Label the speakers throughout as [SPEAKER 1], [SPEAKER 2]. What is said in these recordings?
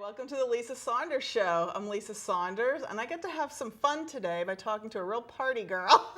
[SPEAKER 1] welcome to the Lisa Saunders Show. I'm Lisa Saunders, and I get to have some fun today by talking to a real party girl.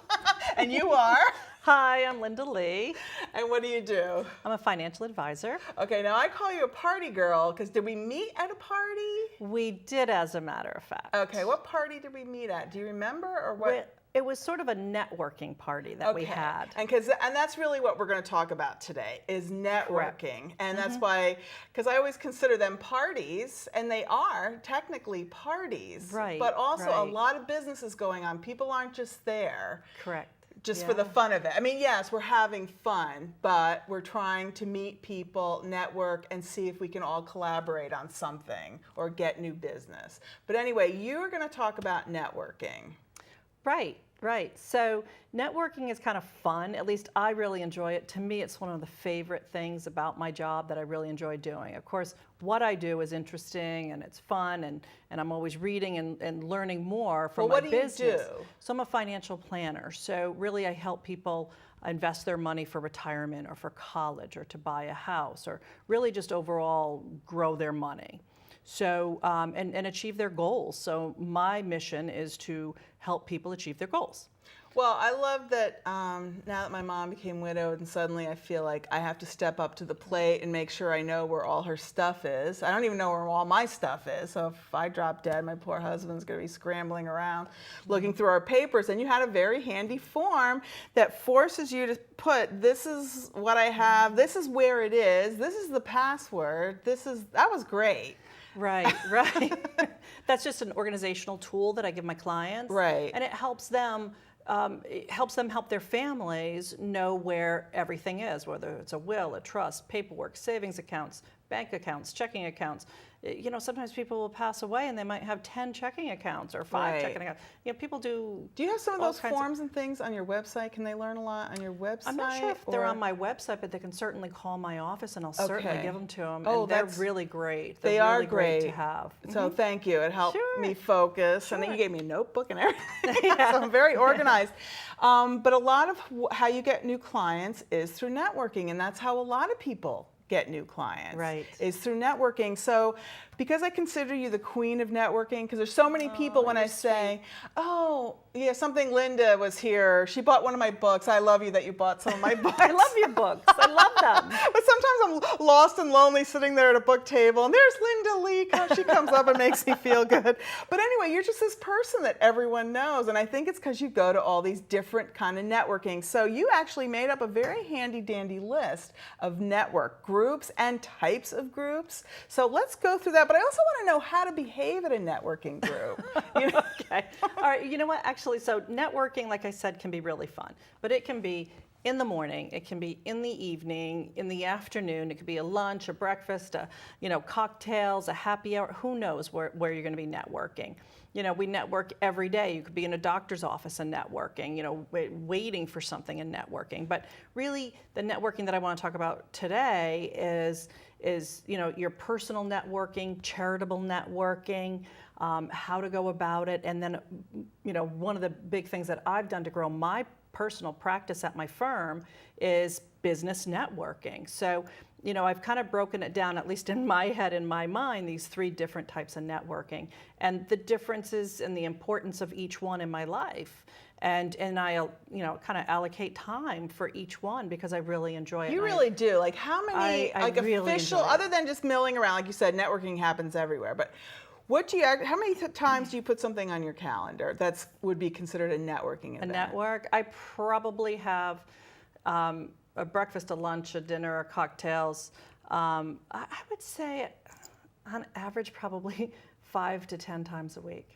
[SPEAKER 1] And you are?
[SPEAKER 2] Hi, I'm Linda.lee.
[SPEAKER 1] And what do you do?
[SPEAKER 2] I'm a financial advisor.
[SPEAKER 1] Okay, now I call you a party girl because did we meet at a party?
[SPEAKER 2] We did, as a matter of fact.
[SPEAKER 1] Okay, what party did we meet at? Do you remember or what?
[SPEAKER 2] It was sort of a networking party that we had.
[SPEAKER 1] And that's really what we're going to talk about today is networking.
[SPEAKER 2] Correct.
[SPEAKER 1] And that's why, because I always consider them parties, and they are technically parties.
[SPEAKER 2] Right.
[SPEAKER 1] But also a
[SPEAKER 2] right.
[SPEAKER 1] lot of businesses going on. People aren't just there.
[SPEAKER 2] Correct.
[SPEAKER 1] Just for the fun of it. I mean, yes, we're having fun, but we're trying to meet people, network, and see if we can all collaborate on something or get new business. But anyway, you're going to talk about networking.
[SPEAKER 2] Right, right. So networking is kind of fun. At least I really enjoy it. To me, it's one of the favorite things about my job that I really enjoy doing. Of course, what I do is interesting and it's fun, and I'm always reading and learning more from my business.
[SPEAKER 1] What do you do?
[SPEAKER 2] So I'm a financial planner. So really I help people invest their money for retirement or for college or to buy a house or really just overall grow their money. So, and achieve their goals. So my mission is to help people achieve their goals.
[SPEAKER 1] Well, I love that now that my mom became widowed and suddenly I feel like I have to step up to the plate and make sure I know where all her stuff is. I don't even know where all my stuff is. So if I drop dead, my poor husband's going to be scrambling around looking through our papers. And you had a very handy form that forces you to put, this is what I have, this is where it is, this is the password, that was great.
[SPEAKER 2] Right, right. That's just an organizational tool that I give my clients.
[SPEAKER 1] Right.
[SPEAKER 2] And it helps them help their families know where everything is, whether it's a will, a trust, paperwork, savings accounts, bank accounts, checking accounts. You know, sometimes people will pass away and they might have 10 checking accounts or 5 checking accounts. You know, people do.
[SPEAKER 1] Do you have some of those forms and things on your website? Can they learn a lot on your website?
[SPEAKER 2] I'm not sure if they're on my website, but they can certainly call my office and I'll certainly give them to them.
[SPEAKER 1] Oh,
[SPEAKER 2] and they're really great.
[SPEAKER 1] They
[SPEAKER 2] are
[SPEAKER 1] are
[SPEAKER 2] really great to have.
[SPEAKER 1] So thank you. It helped me focus. And then you gave me a notebook and everything. So I'm very organized. But a lot of how you get new clients is through networking, and that's how a lot of people get new clients.
[SPEAKER 2] Right.
[SPEAKER 1] Is through networking. So because I consider you the queen of networking, because there's so many people when I say, oh, yeah, something Linda was here. She bought one of my books. I love you that you bought some of my books.
[SPEAKER 2] I love your books. I love them.
[SPEAKER 1] But sometimes I'm lost and lonely sitting there at a book table, and there's Linda.lee. She comes up and makes me feel good. But anyway, you're just this person that everyone knows, and I think it's because you go to all these different kind of networking. So you actually made up a very handy-dandy list of network groups and types of groups. So let's go through that. But I also want to know how to behave at a networking group. You know?
[SPEAKER 2] Okay. All right. You know what? Actually, so networking, like I said, can be really fun. But it can be in the morning, it can be in the evening, in the afternoon, it could be a lunch, a breakfast, cocktails, a happy hour. Who knows where you're going to be networking? You know, we network every day. You could be in a doctor's office and networking, you know, waiting for something and networking. But really, the networking that I want to talk about today is you know, your personal networking, charitable networking, how to go about it. And then, you know, one of the big things that I've done to grow my personal practice at my firm is business networking. So, you know, I've kind of broken it down, at least in my head, in my mind, these 3 different types of networking and the differences and the importance of each one in my life. And I, you know, kind of allocate time for each one because I really enjoy it.
[SPEAKER 1] You really do. Like how many,
[SPEAKER 2] I really
[SPEAKER 1] official, other than just milling around, like you said, networking happens everywhere. But how many times do you put something on your calendar that would be considered a networking event?
[SPEAKER 2] A network? I probably have a breakfast, a lunch, a dinner, or cocktails. I would say on average probably 5 to 10 times a week.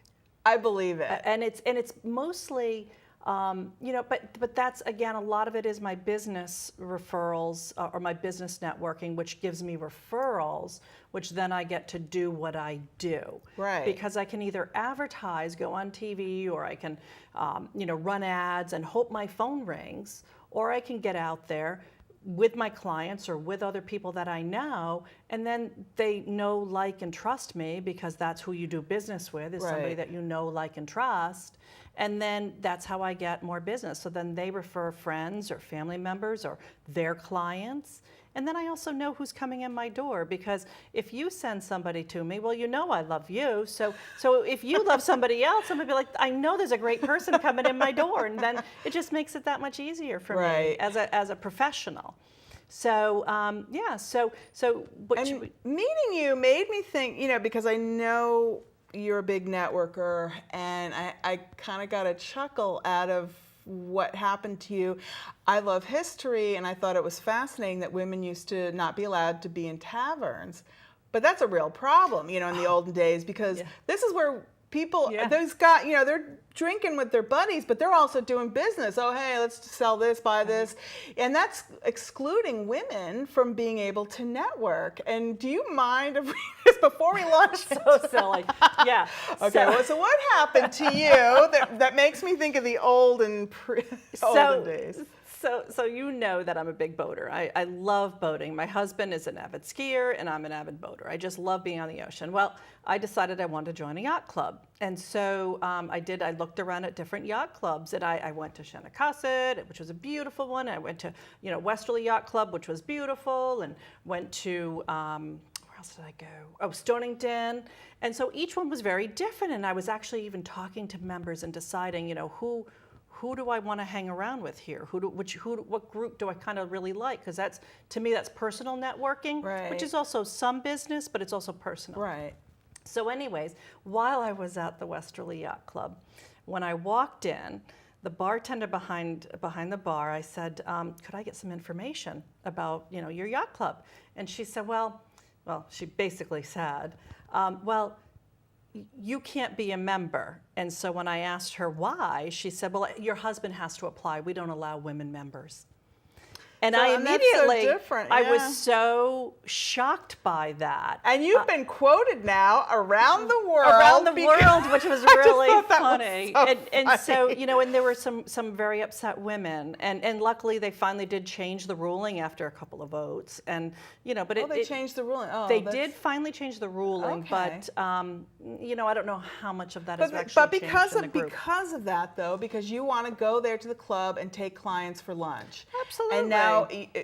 [SPEAKER 1] I believe it.
[SPEAKER 2] And it's mostly, you know, but that's, again, a lot of it is my business referrals or my business networking, which gives me referrals, which then I get to do what I do.
[SPEAKER 1] Right.
[SPEAKER 2] Because I can either advertise, go on TV, or I can, you know, run ads and hope my phone rings, or I can get out there with my clients or with other people that I know, and then they know, like, and trust me because that's who you do business with, is somebody that you know, like, and trust. And then that's how I get more business. So then they refer friends or family members or their clients. And then I also know who's coming in my door, because if you send somebody to me, well, you know I love you. So if you love somebody else, I'm gonna be like, I know there's a great person coming in my door, and then it just makes it that much easier for me as a professional. So yeah, so
[SPEAKER 1] and meeting you made me think, because I know you're a big networker, and I kind of got a chuckle out of what happened to you. I love history, and I thought it was fascinating that women used to not be allowed to be in taverns. But that's a real problem, in the olden days, because this is where people, those guys, they're drinking with their buddies, but they're also doing business. Oh, hey, let's sell this, buy this. And that's excluding women from being able to network. And do you mind if just before we launch
[SPEAKER 2] so silly. Yeah.
[SPEAKER 1] Okay, so what happened to you that makes me think of the olden days?
[SPEAKER 2] So you know that I'm a big boater. I love boating. My husband is an avid skier, and I'm an avid boater. I just love being on the ocean. Well, I decided I wanted to join a yacht club. And so I looked around at different yacht clubs, and I went to Shanticasset, which was a beautiful one. I went to, Westerly Yacht Club, which was beautiful, and went to, where else did I go? Oh, Stonington. And so each one was very different. And I was actually even talking to members and deciding, who do I want to hang around with here? What group do I kind of really like? Because to me, that's personal networking, which is also some business, but it's also personal.
[SPEAKER 1] Right.
[SPEAKER 2] So anyways, while I was at the Westerly Yacht Club, when I walked in, the bartender behind the bar, I said, could I get some information about, your yacht club? And she said, well, she basically said, well, you can't be a member. And so when I asked her why, she said, well, your husband has to apply. We don't allow women members. And I immediately, I was so shocked by that.
[SPEAKER 1] And you've been quoted now around the world.
[SPEAKER 2] Around the world, which was really funny.
[SPEAKER 1] Was
[SPEAKER 2] and so, and there were some very upset women. And luckily they finally did change the ruling after a couple of votes. And, but
[SPEAKER 1] they changed the ruling. Oh,
[SPEAKER 2] they did finally change the ruling, but, I don't know how much of that is actually
[SPEAKER 1] But
[SPEAKER 2] because
[SPEAKER 1] of that, though, because you want to go there to the club and take clients for lunch.
[SPEAKER 2] Absolutely.
[SPEAKER 1] And now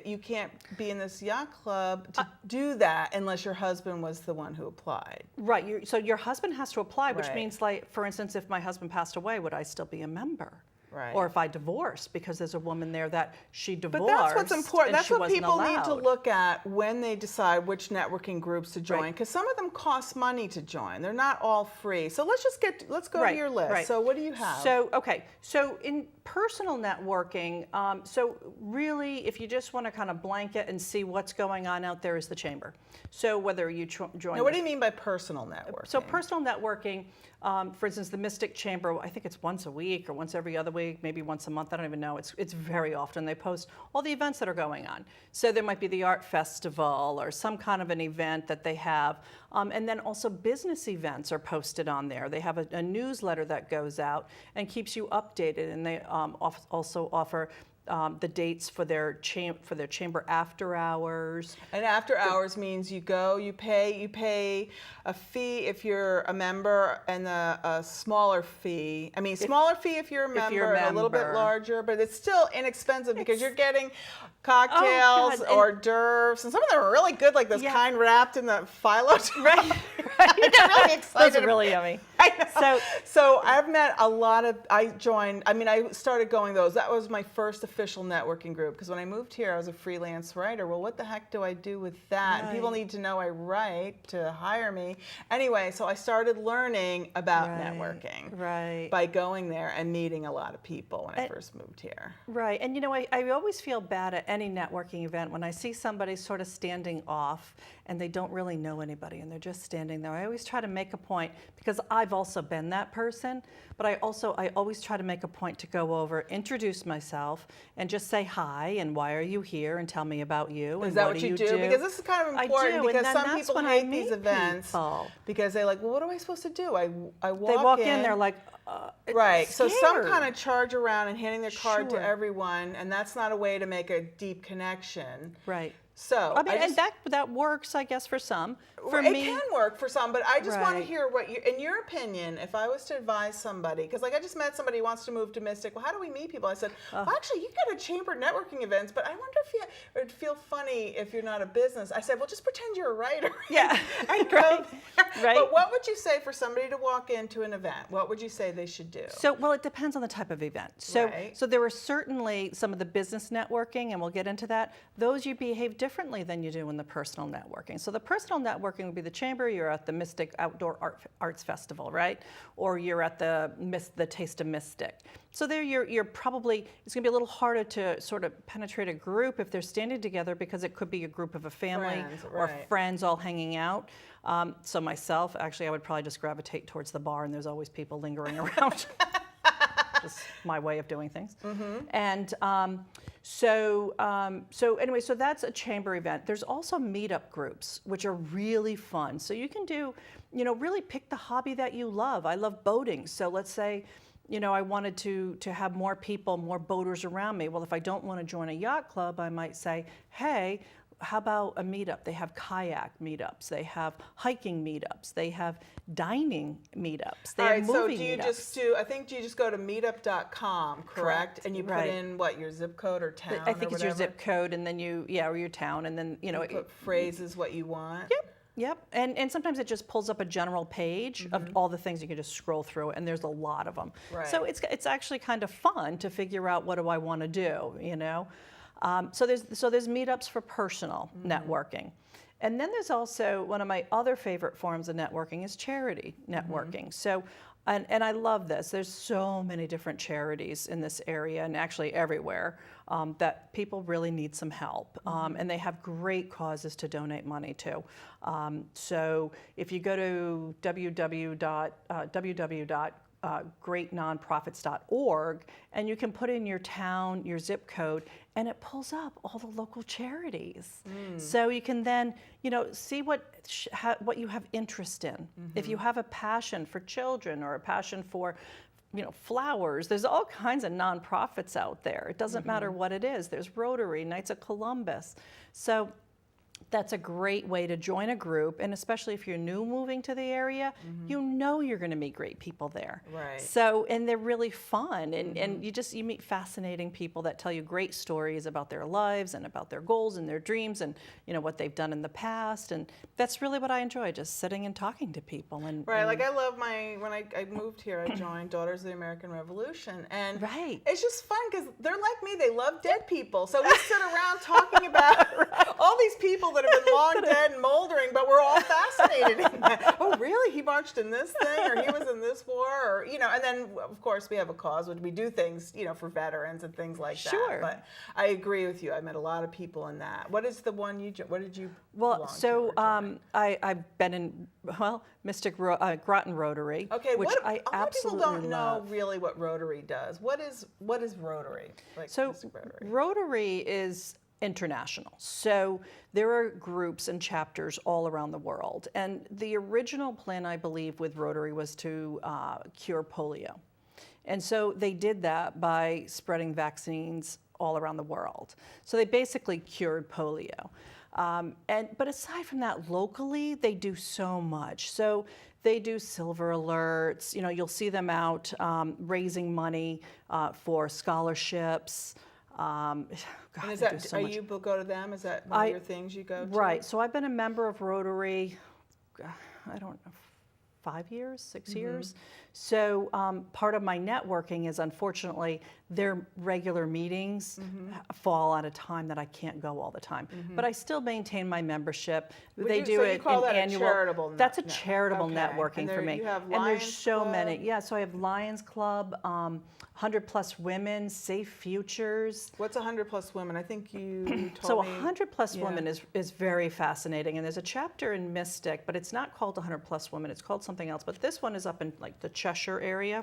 [SPEAKER 1] you can't be in this yacht club to do that unless your husband was the one who applied.
[SPEAKER 2] Right. So your husband has to apply, which means, like, for instance, if my husband passed away, would I still be a member?
[SPEAKER 1] Right.
[SPEAKER 2] Or if I divorced, because there's a woman there that she divorced.
[SPEAKER 1] But that's what's important. That's what people
[SPEAKER 2] allowed.
[SPEAKER 1] need to look at when they decide which networking groups to join, because some of them cost money to join. They're not all free. So let's go to your list. So what do you have?
[SPEAKER 2] So in personal networking, so really, if you just want to kind of blanket and see what's going on out there, is the chamber. So whether you join.
[SPEAKER 1] Now, what do you mean by personal networking?
[SPEAKER 2] So personal networking. For instance, the Mystic Chamber, I think it's once a week or once every other week, maybe once a month. I don't even know. It's very often. They post all the events that are going on. So there might be the art festival or some kind of an event that they have. And then also business events are posted on there. They have a newsletter that goes out and keeps you updated. And they also offer the dates for their chamber after hours.
[SPEAKER 1] And after hours means you go, you pay a fee if you're a member, and a smaller fee. I mean, smaller fee if you're a member, and a little bit larger, but it's still inexpensive because you're getting cocktails, hors d'oeuvres, and some of them are really good, like this kind wrapped in the phyllo.
[SPEAKER 2] Right.
[SPEAKER 1] I get really excited.
[SPEAKER 2] Those are really yummy.
[SPEAKER 1] I know. So I've met a lot of, I started going those. That was my first official networking group, because when I moved here, I was a freelance writer. Well, what the heck do I do with that? And people need to know I write to hire me. Anyway, so I started learning about networking by going there and meeting a lot of people when I first moved here.
[SPEAKER 2] Right. And I always feel bad at any networking event when I see somebody sort of standing off and they don't really know anybody and they're just standing there. I always try to make a point, because I've also been that person, but I always try to make a point to go over, introduce myself, and just say hi and why are you here and tell me about you.
[SPEAKER 1] Is that what you do? Because this is kind of important, because some people hate these events because they're like, well, what am I supposed to do? I walk in,
[SPEAKER 2] they're like,
[SPEAKER 1] right.
[SPEAKER 2] Scared.
[SPEAKER 1] So some kind of charge around and handing their card to everyone, and that's not a way to make a deep connection.
[SPEAKER 2] Right.
[SPEAKER 1] So
[SPEAKER 2] I mean, and that works, I guess, for some. For
[SPEAKER 1] it
[SPEAKER 2] me,
[SPEAKER 1] can work for some, but I just want to
[SPEAKER 2] Right.
[SPEAKER 1] hear what you, in your opinion, if I was to advise somebody, because like I just met somebody who wants to move to Mystic. Well, how do we meet people? I said, well, actually, you go to chamber networking events, but I wonder if it would feel funny if you're not a business. I said, well, just pretend you're a writer.
[SPEAKER 2] Yeah.
[SPEAKER 1] and go
[SPEAKER 2] Right.
[SPEAKER 1] there.
[SPEAKER 2] Right.
[SPEAKER 1] But what would you say for somebody to walk into an event? What would you say they should do?
[SPEAKER 2] So, well, it depends on the type of event. So,
[SPEAKER 1] Right.
[SPEAKER 2] so there are certainly some of the business networking, and we'll get into that. Those you behave differently than you do in the personal networking. So the personal networking would be the chamber. You're at the Mystic Outdoor Arts Festival, right? Or you're at the Taste of Mystic. So there, you're probably, it's going to be a little harder to sort of penetrate a group if they're standing together, because it could be a group of a family
[SPEAKER 1] Friends,
[SPEAKER 2] or
[SPEAKER 1] right.
[SPEAKER 2] friends all hanging out. So myself, actually, I would probably just gravitate towards the bar, and there's always people lingering around. Just my way of doing things. And so anyway, so that's a chamber event. There's also meetup groups, which are really fun. So you can do, really pick the hobby that you love. I love boating. So let's say, I wanted to have more people, more boaters around me. Well, if I don't want to join a yacht club, I might say, hey, how about a meetup? They have kayak meetups. They have hiking meetups. They have dining meetups. They
[SPEAKER 1] All
[SPEAKER 2] have
[SPEAKER 1] right, so
[SPEAKER 2] movie
[SPEAKER 1] do you
[SPEAKER 2] meetups.
[SPEAKER 1] just do, I think you just go to meetup.com, correct? And you put
[SPEAKER 2] Right.
[SPEAKER 1] in what, your zip code or town
[SPEAKER 2] I think
[SPEAKER 1] or
[SPEAKER 2] it's your
[SPEAKER 1] whatever?
[SPEAKER 2] zip code, and then or your town, and then
[SPEAKER 1] You put phrases what you want.
[SPEAKER 2] Yep. And sometimes it just pulls up a general page of all the things you can just scroll through, and there's a lot of them. So
[SPEAKER 1] Right.
[SPEAKER 2] it's actually kind of fun to figure out, what do I want to do, So there's meetups for personal networking. And then there's also, one of my other favorite forms of networking is charity networking. So, and I love this. There's so many different charities in this area, and actually everywhere, that people really need some help. And they have great causes to donate money to. So if you go to greatnonprofits.org, and you can put in your town, your zip code, and it pulls up all the local charities. So you can then, see what you have interest in. If you have a passion for children, or a passion for, flowers, there's all kinds of nonprofits out there. It doesn't matter what it is. There's Rotary, Knights of Columbus. So that's a great way to join a group, and especially if you're new moving to the area, you're going to meet great people there.
[SPEAKER 1] Right.
[SPEAKER 2] So, and they're really fun, and you meet fascinating people that tell you great stories about their lives and about their goals and their dreams, and what they've done in the past, and that's really what I enjoy, just sitting and talking to people. And
[SPEAKER 1] Right, like I love when I moved here, I joined Daughters of the American Revolution, and
[SPEAKER 2] Right.
[SPEAKER 1] it's just fun because they're like me, they love dead people. So we sit around talking about all these people that have been long dead and moldering, but we're all fascinated in that. Oh, really? He marched in this thing, or he was in this war, or, and then of course we have a cause, which we do things, for veterans and things like that.
[SPEAKER 2] Sure.
[SPEAKER 1] But I agree with you. I met a lot of people in that. What is the one what did you
[SPEAKER 2] Well,
[SPEAKER 1] belong to
[SPEAKER 2] so
[SPEAKER 1] or join?
[SPEAKER 2] I've been in, Mystic Groton Rotary,
[SPEAKER 1] Okay,
[SPEAKER 2] which
[SPEAKER 1] what,
[SPEAKER 2] I
[SPEAKER 1] a lot of
[SPEAKER 2] absolutely
[SPEAKER 1] people don't
[SPEAKER 2] love.
[SPEAKER 1] know really what Rotary does. What is Rotary? Like
[SPEAKER 2] So
[SPEAKER 1] Mystic Rotary.
[SPEAKER 2] Rotary is international. So there are groups and chapters all around the world. And the original plan, I believe, with Rotary was to cure polio. And so they did that by spreading vaccines all around the world. So they basically cured polio. But aside from that, locally, they do so much. So they do silver alerts. You'll see them out raising money for scholarships. God,
[SPEAKER 1] And is
[SPEAKER 2] they do
[SPEAKER 1] that,
[SPEAKER 2] so much.
[SPEAKER 1] you go to them? Is that one of your things you go to?
[SPEAKER 2] Right. So I've been a member of Rotary, I don't know, 5 years, 6 years. So part of my networking is, unfortunately, their regular meetings fall at a time that I can't go all the time. But I still maintain my membership. They do
[SPEAKER 1] so you
[SPEAKER 2] it
[SPEAKER 1] call
[SPEAKER 2] an
[SPEAKER 1] that
[SPEAKER 2] annual.
[SPEAKER 1] a charitable
[SPEAKER 2] That's a
[SPEAKER 1] net-
[SPEAKER 2] charitable
[SPEAKER 1] okay.
[SPEAKER 2] networking
[SPEAKER 1] And
[SPEAKER 2] for
[SPEAKER 1] there
[SPEAKER 2] me.
[SPEAKER 1] you have
[SPEAKER 2] And there's
[SPEAKER 1] Lions
[SPEAKER 2] so
[SPEAKER 1] Club?
[SPEAKER 2] many. Yeah. So I have Lions Club, 100 Plus Women, Safe Futures.
[SPEAKER 1] What's 100 plus women? I think you told
[SPEAKER 2] So
[SPEAKER 1] me.
[SPEAKER 2] 100 Plus
[SPEAKER 1] yeah.
[SPEAKER 2] Women is very fascinating, and there's a chapter in Mystic, but it's not called 100 Plus Women. It's called something else. But this one is up in like the Cheshire area,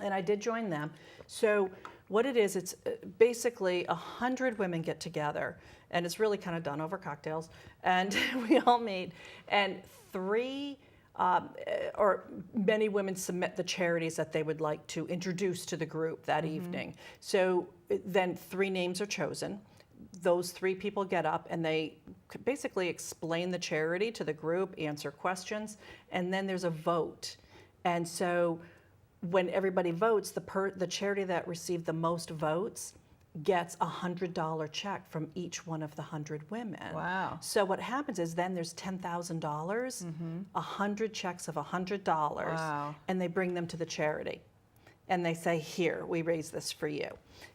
[SPEAKER 2] and I did join them. So what it is, it's basically 100 women get together, and it's really kind of done over cocktails, and we all meet, and or many women submit the charities that they would like to introduce to the group that evening. So then 3 names are chosen. those 3 people get up and they basically explain the charity to the group, answer questions, and then there's a vote. And so when everybody votes, the charity that received the most votes gets a $100 check from each one of the 100 women.
[SPEAKER 1] Wow.
[SPEAKER 2] So what happens is then there's $10,000, 100 checks of $100,
[SPEAKER 1] Wow.
[SPEAKER 2] and they bring them to the charity. And they say, here, we raise this for you.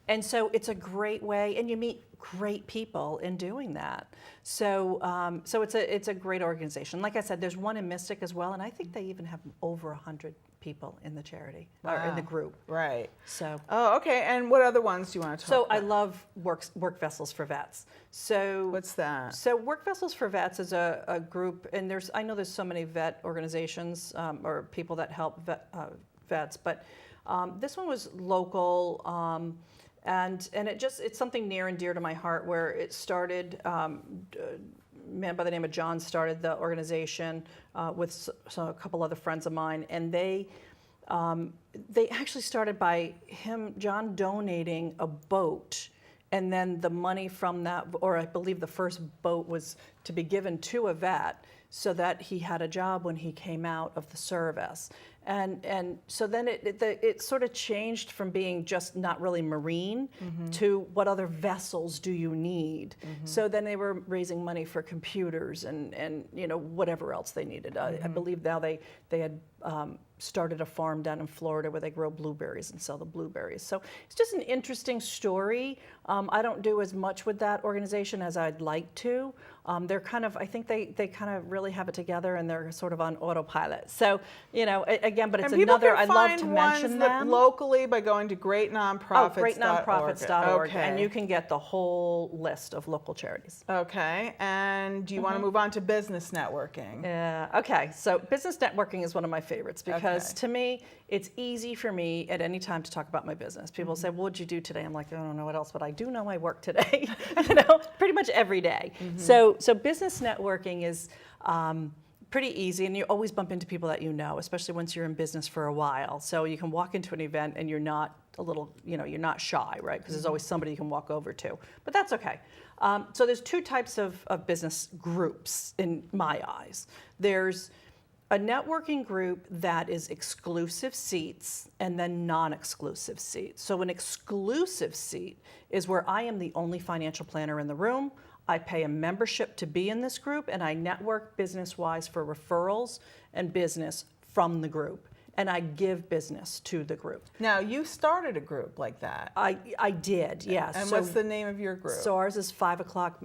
[SPEAKER 2] And so it's a great way, and you meet great people in doing that. So it's a great organization. Like I said, there's one in Mystic as well, and I think they even have over 100 people in the charity, or in the group.
[SPEAKER 1] Right.
[SPEAKER 2] So.
[SPEAKER 1] Oh, okay. And what other ones do you want to talk
[SPEAKER 2] So
[SPEAKER 1] about?
[SPEAKER 2] I love work vessels for vets. So
[SPEAKER 1] What's that?
[SPEAKER 2] So Work Vessels for Vets is a group, and I know there's so many vet organizations or people that help vets, but this one was local, and it's something near and dear to my heart. Where it started, a man by the name of John started the organization with a couple other friends of mine, and they actually started by John donating a boat, and then the money from that, or I believe the first boat was to be given to a vet so that he had a job when he came out of the service. And so then it sort of changed from being just not really marine to what other vessels do you need. So then they were raising money for computers and whatever else they needed. I believe now they had started a farm down in Florida where they grow blueberries and sell the blueberries. So it's just an interesting story. I don't do as much with that organization as I'd like to. They're kind of, I think they kind of really have it together, and they're sort of on autopilot. So, again, but it's
[SPEAKER 1] and
[SPEAKER 2] another,
[SPEAKER 1] I
[SPEAKER 2] love to mention them.
[SPEAKER 1] Locally by going to greatnonprofits.org.
[SPEAKER 2] greatnonprofits.org.
[SPEAKER 1] Okay.
[SPEAKER 2] And you can get the whole list of local charities.
[SPEAKER 1] Okay. And do you want to move on to business networking?
[SPEAKER 2] Yeah. Okay. So business networking is one of my favorites because to me, it's easy for me at any time to talk about my business. People say, well, what'd you do today? I'm like, I don't know what else, but I do know I work today, pretty much every day. So business networking is pretty easy, and you always bump into people that you know, especially once you're in business for a while. So you can walk into an event and you're not you're not shy, right? Because there's always somebody you can walk over to, but that's okay. So there's 2 types of business groups in my eyes. There's a networking group that is exclusive seats and then non-exclusive seats. So an exclusive seat is where I am the only financial planner in the room. I pay a membership to be in this group, and I network business-wise for referrals and business from the group. And I give business to the group.
[SPEAKER 1] Now, you started a group like that.
[SPEAKER 2] I did, yes.
[SPEAKER 1] And what's the name of your group?
[SPEAKER 2] So ours is 5 o'clock,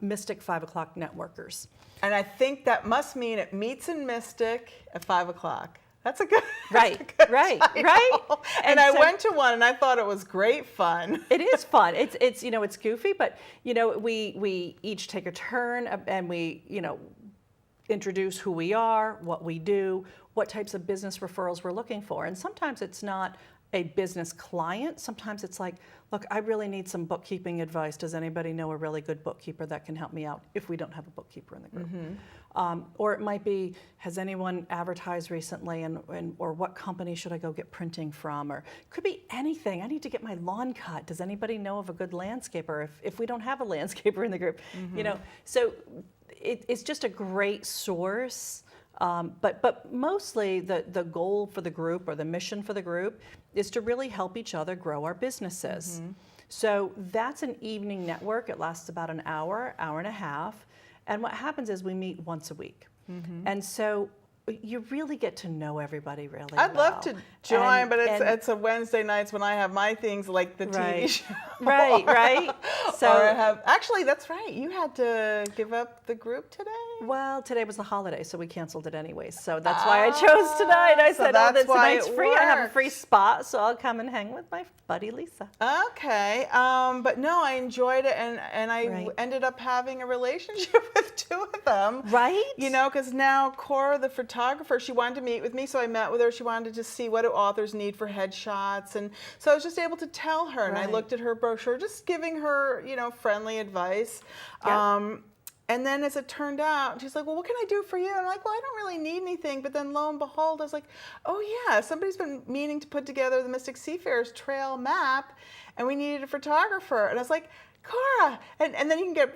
[SPEAKER 2] Mystic 5 o'clock Networkers.
[SPEAKER 1] And I think that must mean it meets in Mystic at 5 o'clock. That's a good
[SPEAKER 2] Right.
[SPEAKER 1] And I went to one and I thought it was great fun.
[SPEAKER 2] It is fun. It's it's goofy, but we each take a turn and we introduce who we are, what we do, what types of business referrals we're looking for. And sometimes it's not a business client. Sometimes it's like, look, I really need some bookkeeping advice. Does anybody know a really good bookkeeper that can help me out if we don't have a bookkeeper in the group? Or it might be, has anyone advertised recently or what company should I go get printing from? Or it could be anything. I need to get my lawn cut. Does anybody know of a good landscaper if we don't have a landscaper in the group? So it's just a great source. But mostly the goal for the group or the mission for the group is to really help each other grow our businesses. So that's an evening network. It lasts about an hour and a half. And what happens is we meet once a week. And so you really get to know everybody really well.
[SPEAKER 1] I'd love to join, but it's a Wednesday nights when I have my things like the TV show.
[SPEAKER 2] Right. So
[SPEAKER 1] or actually, that's right. You had to give up the group today?
[SPEAKER 2] Well, today was the holiday, so we canceled it anyways. So that's why I chose tonight. I said, tonight's free. I have a free spot, so I'll come and hang with my buddy Lisa.
[SPEAKER 1] Okay. But no, I enjoyed it, and I ended up having a relationship with 2 of them.
[SPEAKER 2] Right.
[SPEAKER 1] Because now Cora, the photographer, she wanted to meet with me, so I met with her. She wanted to see what do authors need for headshots, and so I was just able to tell her, and I looked at her brochure, just giving her, friendly advice.
[SPEAKER 2] Yeah.
[SPEAKER 1] And then as it turned out, she's like, well, what can I do for you? And I'm like, well, I don't really need anything. But then lo and behold, I was like, oh yeah, somebody's been meaning to put together the Mystic Seafarers Trail map, and we needed a photographer. And I was like, Cora, and then you can get,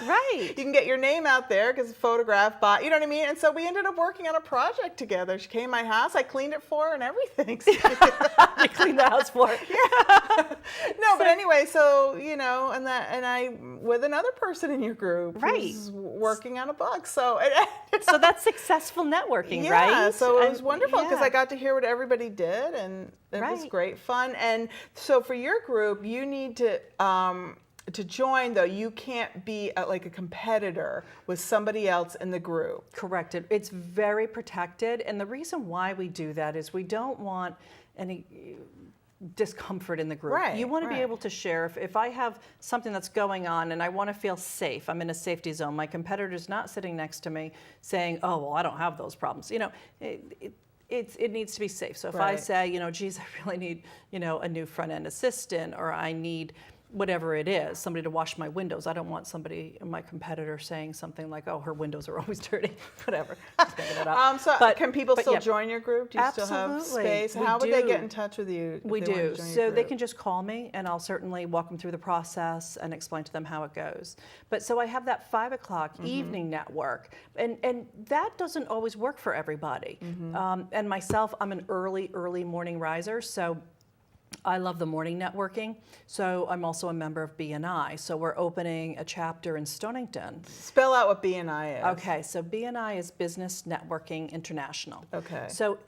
[SPEAKER 2] Right.
[SPEAKER 1] you can get your name out there because photograph by, you know what I mean? And so we ended up working on a project together. She came to my house, I cleaned it for her and everything.
[SPEAKER 2] You cleaned the house for it.
[SPEAKER 1] Yeah. No, but anyway, so, and I, with another person in your group
[SPEAKER 2] Right.
[SPEAKER 1] who's working on a book. So,
[SPEAKER 2] So that's successful networking,
[SPEAKER 1] yeah,
[SPEAKER 2] right?
[SPEAKER 1] so it was wonderful because
[SPEAKER 2] yeah.
[SPEAKER 1] I got to hear what everybody did, and it was
[SPEAKER 2] Right.
[SPEAKER 1] great fun. And so for your group, you need to join, though. You can't be like a competitor with somebody else in the group.
[SPEAKER 2] Correct. It's very protected. And the reason why we do that is we don't want any discomfort in the group.
[SPEAKER 1] Right,
[SPEAKER 2] You want to be
[SPEAKER 1] right.
[SPEAKER 2] able to share. If I have something that's going on and I want to feel safe, I'm in a safety zone. My competitor's not sitting next to me saying, oh, well, I don't have those problems. It needs to be safe. So if I
[SPEAKER 1] Right.
[SPEAKER 2] say, geez, I really need, a new front end assistant, or I need whatever it is, somebody to wash my windows. I don't want my competitor saying something like, oh, her windows are always dirty, whatever. Just making it up.
[SPEAKER 1] So
[SPEAKER 2] But-
[SPEAKER 1] can people
[SPEAKER 2] but
[SPEAKER 1] still
[SPEAKER 2] yeah.
[SPEAKER 1] join your group? Do you still have
[SPEAKER 2] Absolutely.
[SPEAKER 1] space?
[SPEAKER 2] We
[SPEAKER 1] How would they
[SPEAKER 2] do.
[SPEAKER 1] get in touch with you? If
[SPEAKER 2] We
[SPEAKER 1] they wanted
[SPEAKER 2] do.
[SPEAKER 1] to join your
[SPEAKER 2] So they
[SPEAKER 1] group?
[SPEAKER 2] can just call me and I'll certainly walk them through the process and explain to them how it goes. But so I have that 5 o'clock evening network, and that doesn't always work for everybody. And myself, I'm an early morning riser, so I love the morning networking. So I'm also a member of BNI. So we're opening a chapter in Stonington.
[SPEAKER 1] Spell out what BNI is.
[SPEAKER 2] Okay, so BNI is Business Networking International.
[SPEAKER 1] Okay.
[SPEAKER 2] So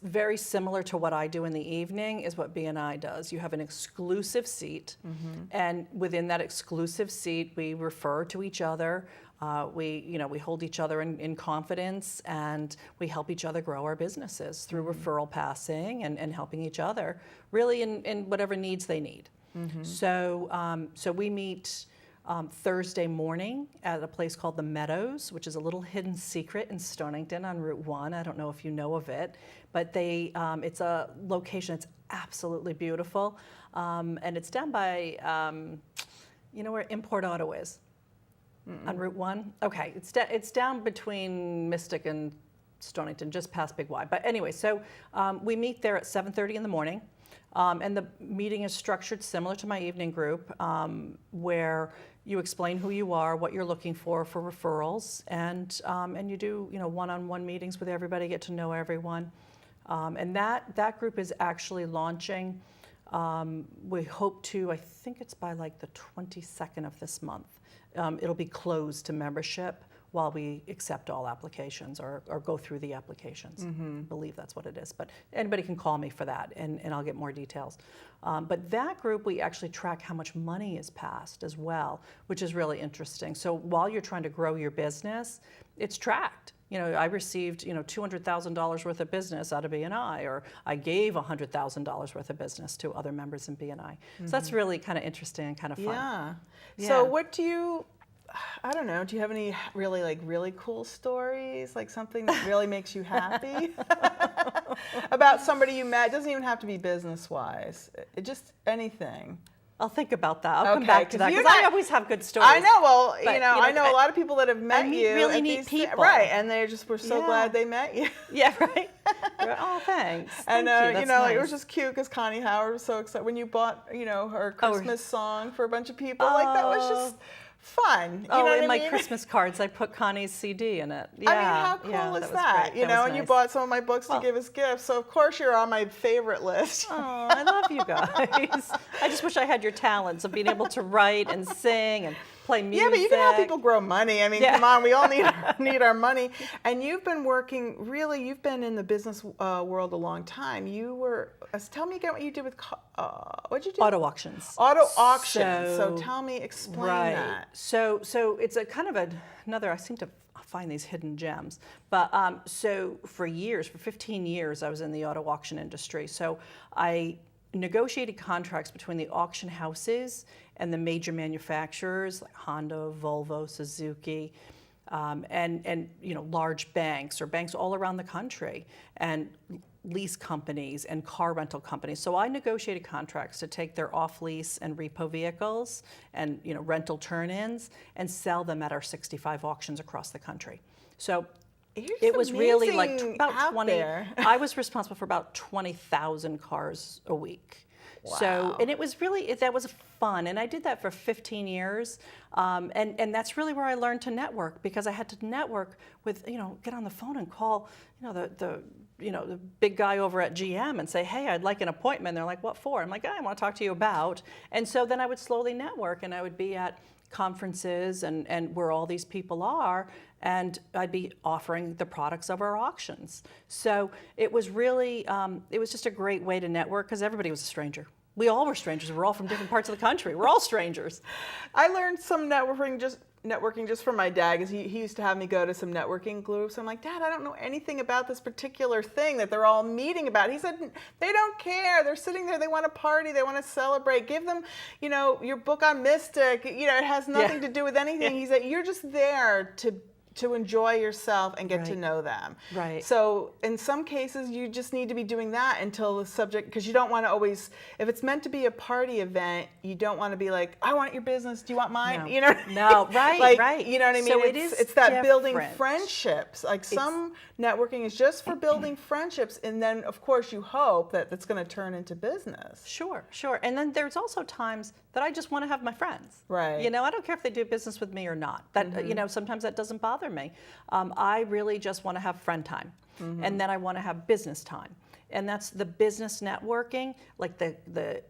[SPEAKER 2] very similar to what I do in the evening is what BNI does. You have an exclusive seat, and within that exclusive seat, we refer to each other. We hold each other in confidence, and we help each other grow our businesses through referral passing and helping each other really in whatever needs they need. So we meet Thursday morning at a place called the Meadows, which is a little hidden secret in Stonington on Route 1. I don't know if you know of it, but it's a location that's absolutely beautiful, and it's down by where Import Auto is. On Route 1? Okay, it's down between Mystic and Stonington, just past Big Y. But anyway, so we meet there at 7:30 in the morning, and the meeting is structured similar to my evening group, where you explain who you are, what you're looking for referrals, and you do one-on-one meetings with everybody, get to know everyone, and that group is actually launching. We hope to, I think it's by like the 22nd of this month. It'll be closed to membership while we accept all applications or go through the applications. I believe that's what it is. But anybody can call me for that, and I'll get more details. But that group, we actually track how much money is passed as well, which is really interesting. So while you're trying to grow your business, it's tracked. I received, $200,000 worth of business out of BNI, or I gave $100,000 worth of business to other members in BNI. So that's really kind of interesting and kind of fun.
[SPEAKER 1] Yeah.
[SPEAKER 2] Yeah.
[SPEAKER 1] So what do you, I don't know, do you have any really cool stories, like something that really makes you happy about somebody you met? It doesn't even have to be business-wise, just anything.
[SPEAKER 2] I'll think about that. I'll come
[SPEAKER 1] Okay,
[SPEAKER 2] back to
[SPEAKER 1] 'cause
[SPEAKER 2] that
[SPEAKER 1] you're
[SPEAKER 2] because I
[SPEAKER 1] not-
[SPEAKER 2] always have good stories.
[SPEAKER 1] I know. Well,
[SPEAKER 2] But,
[SPEAKER 1] I know a lot of people that have met
[SPEAKER 2] meet
[SPEAKER 1] you.
[SPEAKER 2] really
[SPEAKER 1] at
[SPEAKER 2] neat
[SPEAKER 1] these
[SPEAKER 2] people.
[SPEAKER 1] right? And they just were so
[SPEAKER 2] Yeah.
[SPEAKER 1] glad they met you.
[SPEAKER 2] Yeah, right. Oh, thanks.
[SPEAKER 1] And
[SPEAKER 2] Thank you. That's
[SPEAKER 1] it was
[SPEAKER 2] nice.
[SPEAKER 1] just cute because Connie Howard was so excited when you bought, her Christmas song for a bunch of people. Like that was just fun. You know what I
[SPEAKER 2] in my
[SPEAKER 1] mean?
[SPEAKER 2] Christmas cards, I put Connie's CD in it. Yeah,
[SPEAKER 1] I mean, how cool
[SPEAKER 2] yeah,
[SPEAKER 1] is
[SPEAKER 2] was
[SPEAKER 1] that?
[SPEAKER 2] great.
[SPEAKER 1] And
[SPEAKER 2] was
[SPEAKER 1] you
[SPEAKER 2] nice.
[SPEAKER 1] bought some of my books to
[SPEAKER 2] Well-
[SPEAKER 1] give as gifts. So of course you're on my favorite list.
[SPEAKER 2] Oh, I love you guys. I just wish I had your talents of being able to write and sing and play music.
[SPEAKER 1] Yeah, but you can help people grow money. I mean,
[SPEAKER 2] Yeah.
[SPEAKER 1] come on, we all need our money. And you've been you've been in the business world a long time. Tell me again what you did with, what'd you do?
[SPEAKER 2] Auto auctions.
[SPEAKER 1] Auto auctions. So
[SPEAKER 2] So-
[SPEAKER 1] tell me, explain
[SPEAKER 2] Right.
[SPEAKER 1] that.
[SPEAKER 2] So it's a kind of another, I seem to find these hidden gems. But so for 15 years, I was in the auto auction industry. So I negotiated contracts between the auction houses and the major manufacturers like Honda, Volvo, Suzuki, and large banks or banks all around the country, and lease companies and car rental companies. So I negotiated contracts to take their off-lease and repo vehicles and rental turn-ins and sell them at our 65 auctions across the country. So it was really like
[SPEAKER 1] amazing
[SPEAKER 2] about
[SPEAKER 1] out
[SPEAKER 2] 20.
[SPEAKER 1] there.
[SPEAKER 2] I was responsible for about 20,000 cars a week. So, and it was really, that was fun. And I did that for 15 years. And that's really where I learned to network, because I had to network with, get on the phone and call, the big guy over at GM and say, hey, I'd like an appointment. They're like, what for? I'm like, I want to talk to you about. And so then I would slowly network, and I would be at conferences and where all these people are, and I'd be offering the products of our auctions. So it was really, it was just a great way to network, because everybody was a stranger. We all were strangers. We're all from different parts of the country. We're all strangers.
[SPEAKER 1] I learned some networking just from my dad, because he used to have me go to some networking groups. I'm like, Dad, I don't know anything about this particular thing that they're all meeting about. He said, they don't care. They're sitting there. They want to party. They want to celebrate. Give them, your book on Mystic. It has nothing to do with anything. He said, you're just there to enjoy yourself and get to know them.
[SPEAKER 2] Right.
[SPEAKER 1] So in some cases, you just need to be doing that until the subject, because you don't want to always, if it's meant to be a party event, you don't want to be like, I want your business. Do you want mine?
[SPEAKER 2] No. No, right, right.
[SPEAKER 1] You know what I mean?
[SPEAKER 2] So
[SPEAKER 1] it's that building
[SPEAKER 2] different.
[SPEAKER 1] Friendships. Like some networking is just for building friendships, and then of course you hope that it's going to turn into business.
[SPEAKER 2] Sure. And then there's also times that I just want to have my friends.
[SPEAKER 1] Right.
[SPEAKER 2] I don't care if they do business with me or not. That sometimes that doesn't bother me. I really just want to have friend time, and then I want to have business time, and that's the business networking, like the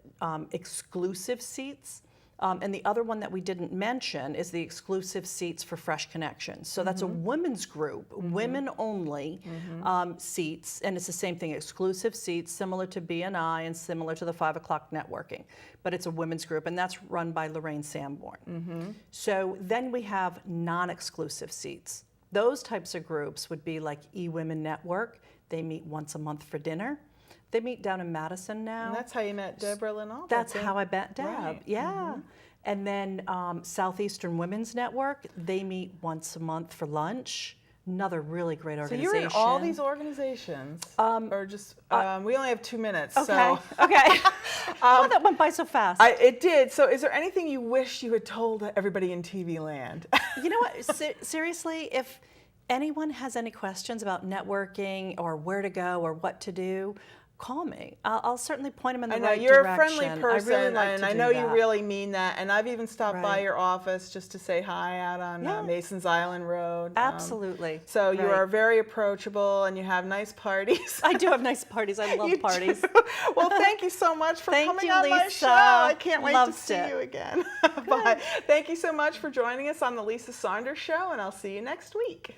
[SPEAKER 2] exclusive seats. And the other one that we didn't mention is the exclusive seats for Fresh Connections. So that's a women's group, women only seats, and it's the same thing, exclusive seats, similar to BNI and similar to the 5 o'clock networking. But it's a women's group, and that's run by Lorraine Sanborn. So then we have non-exclusive seats. Those types of groups would be like eWomen Network. They meet once a month for dinner. They meet down in Madison now.
[SPEAKER 1] And that's how you met Deborah Linaldo.
[SPEAKER 2] That's how I met Deb,
[SPEAKER 1] right.
[SPEAKER 2] yeah. And then Southeastern Women's Network, they meet once a month for lunch. Another really great organization.
[SPEAKER 1] So you're in all these organizations, or just, we only have 2 minutes.
[SPEAKER 2] Okay,
[SPEAKER 1] so.
[SPEAKER 2] okay. Well, that went by so fast.
[SPEAKER 1] It did. So is there anything you wish you had told everybody in TV land?
[SPEAKER 2] You know what, seriously, if anyone has any questions about networking or where to go or what to do, call me. I'll certainly point them in the right direction.
[SPEAKER 1] You're a friendly person,
[SPEAKER 2] I really like
[SPEAKER 1] and
[SPEAKER 2] to
[SPEAKER 1] I
[SPEAKER 2] do
[SPEAKER 1] know
[SPEAKER 2] that.
[SPEAKER 1] you really mean that. And I've even stopped by
[SPEAKER 2] Right.
[SPEAKER 1] your office just to say hi out on Masons Island Road.
[SPEAKER 2] Absolutely.
[SPEAKER 1] So you
[SPEAKER 2] Right.
[SPEAKER 1] are very approachable, and you have nice parties.
[SPEAKER 2] I do have nice parties. I love
[SPEAKER 1] You
[SPEAKER 2] parties.
[SPEAKER 1] do. Well, thank you so much for
[SPEAKER 2] Thank
[SPEAKER 1] coming
[SPEAKER 2] you,
[SPEAKER 1] on my
[SPEAKER 2] Lisa.
[SPEAKER 1] show. I can't wait to
[SPEAKER 2] Loved
[SPEAKER 1] see
[SPEAKER 2] it.
[SPEAKER 1] you again. Bye. Thank you so much for joining us on the Lisa Saunders Show, and I'll see you next week.